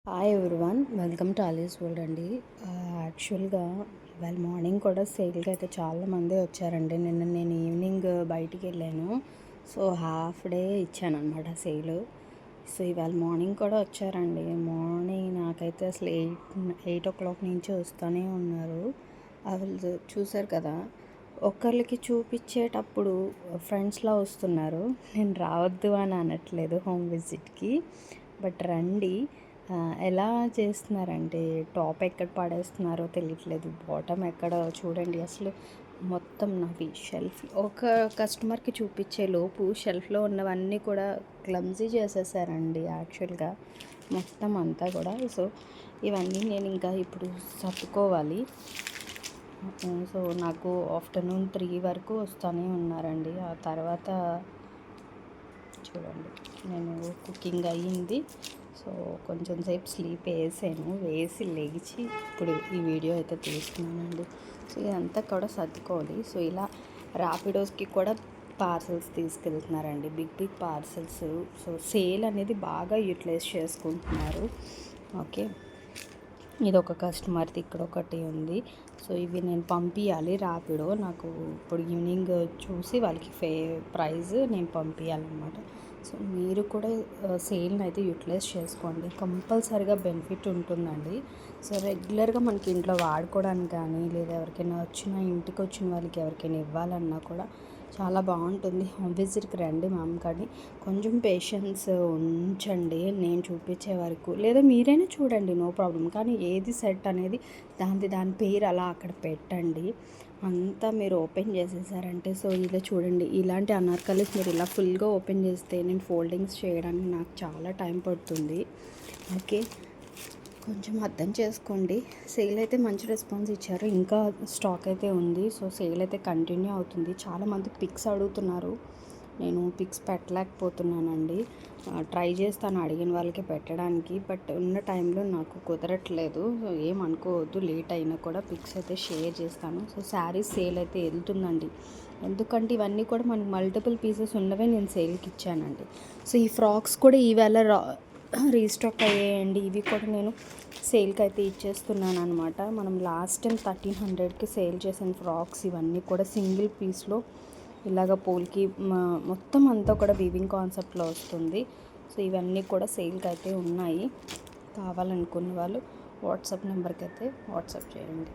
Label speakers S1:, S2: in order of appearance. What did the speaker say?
S1: Hi everyone, welcome to Alice's world అండి. యాక్చువల్గా ఇవాళ మార్నింగ్ కూడా సేల్కి అయితే చాలామంది వచ్చారండి. నేను ఈవినింగ్ బయటికి వెళ్ళాను, సో హాఫ్ డే ఇచ్చాను అనమాట సేల్. సో ఇవాళ మార్నింగ్ కూడా వచ్చారండి. మార్నింగ్ నాకైతే అసలు 8 o'clock నుంచి వస్తూనే ఉన్నారు. వాళ్ళు చూసారు కదా, ఒకరికి చూపించేటప్పుడు ఫ్రెండ్స్లా వస్తున్నారు. నేను రావద్దు అని అనట్లేదు హోమ్ విజిట్కి, బట్ రండి. ఎలా చేస్తున్నారంటే టాప్ ఎక్కడ పడేస్తున్నారో తెలియట్లేదు, బాటమ్ ఎక్కడ చూడండి. అసలు మొత్తం నావి షెల్ఫ్ ఒక కస్టమర్కి చూపించే లోపు షెల్ఫ్లో ఉన్నవన్నీ కూడా క్లమ్జీ చేసేసారండి యాక్చువల్గా మొత్తం అంతా కూడా. సో ఇవన్నీ నేను ఇంకా ఇప్పుడు సర్దుకోవాలి. సో నాకు ఆఫ్టర్నూన్ 3 వరకు వస్తూనే ఉన్నారండి. ఆ తర్వాత చూడండి, నేను కుకింగ్ అయ్యింది, సో కొంచెం సేపు స్లీప్ వేసి లేచి ఇప్పుడు ఈ వీడియో అయితే తీస్తున్నానండి. సో ఇదంతా కూడా సర్దుకోవాలి. సో ఇలా ర్యాపిడోస్కి కూడా పార్సల్స్ తీసుకెళ్తున్నారండి, బిగ్ పార్సల్స్. సో సేల్ అనేది బాగా యూటిలైజ్ చేసుకుంటున్నారు. ఓకే, ఇది ఒక కస్టమర్ది, ఇక్కడ ఒకటి ఉంది. సో ఇవి నేను పంపించాలి ర్యాపిడో. నాకు ఇప్పుడు ఈవినింగ్ చూసి వాళ్ళకి ప్రైస్ నేను పంపించాలన్నమాట. సో మీరు కూడా సేల్ని అయితే యూటిలైజ్ చేసుకోండి, కంపల్సరీగా బెనిఫిట్ ఉంటుందండి. సో రెగ్యులర్గా మనకి ఇంట్లో వాడుకోవడానికి కానీ, లేదా ఎవరికైనా ఇంటికి వచ్చిన వాళ్ళకి ఎవరికైనా ఇవ్వాలన్నా కూడా చాలా బాగుంటుంది. హోమ్ విజిట్కి రండి మ్యామ్, కానీ కొంచెం పేషెన్స్ ఉంచండి నేను చూపించే వరకు, లేదా మీరైనా చూడండి, నో ప్రాబ్లం. కానీ ఏది సెట్ అనేది దాని పేరు అలా అక్కడ పెట్టండి. అంతా మీరు ఓపెన్ చేసేసారంటే, సో ఇలా చూడండి, ఇలాంటి అనార్కలీస్ మీరు ఇలా ఫుల్గా ఓపెన్ చేస్తే నేను ఫోల్డింగ్స్ చేయడానికి నాకు చాలా టైం పడుతుంది. ఓకే, కొంచెం అర్థం చేసుకోండి. సేల్ అయితే మంచి రెస్పాన్స్ ఇచ్చారు, ఇంకా స్టాక్ అయితే ఉంది. సో సేల్ అయితే కంటిన్యూ అవుతుంది. చాలామంది పిక్స్ అడుగుతున్నారు, నేను పిక్స్ పెట్టలేకపోతున్నానండి. ట్రై చేస్తాను అడిగిన వాళ్ళకి పెట్టడానికి, బట్ ఉన్న టైంలో నాకు కుదరట్లేదు. సో ఏమనుకోవద్దు, లేట్ అయినా కూడా పిక్స్ అయితే షేర్ చేస్తాను. సో శారీస్ సేల్ అయితే వెళ్తుందండి, ఎందుకంటే ఇవన్నీ కూడా మనకు మల్టిపుల్ పీసెస్ ఉన్నవే నేను సేల్కి ఇచ్చానండి. సో ఈ ఫ్రాక్స్ కూడా ఈవేళ రీస్టాక్ అయ్యాయండి. ఇవి కూడా నేను సేల్కి అయితే ఇచ్చేస్తున్నాను అనమాట. మనం లాస్ట్ టైం 1300కి సేల్ చేసిన ఫ్రాక్స్ ఇవన్నీ కూడా సింగిల్ పీస్లో ఇలాగ పోల్కి మొత్తం అంతా కూడా వీవింగ్ కాన్సెప్ట్లో వస్తుంది. సో ఇవన్నీ కూడా సేల్కి అయితే ఉన్నాయి. కావాలనుకున్న వాళ్ళు వాట్సాప్ నెంబర్కి అయితే వాట్సాప్ చేయండి.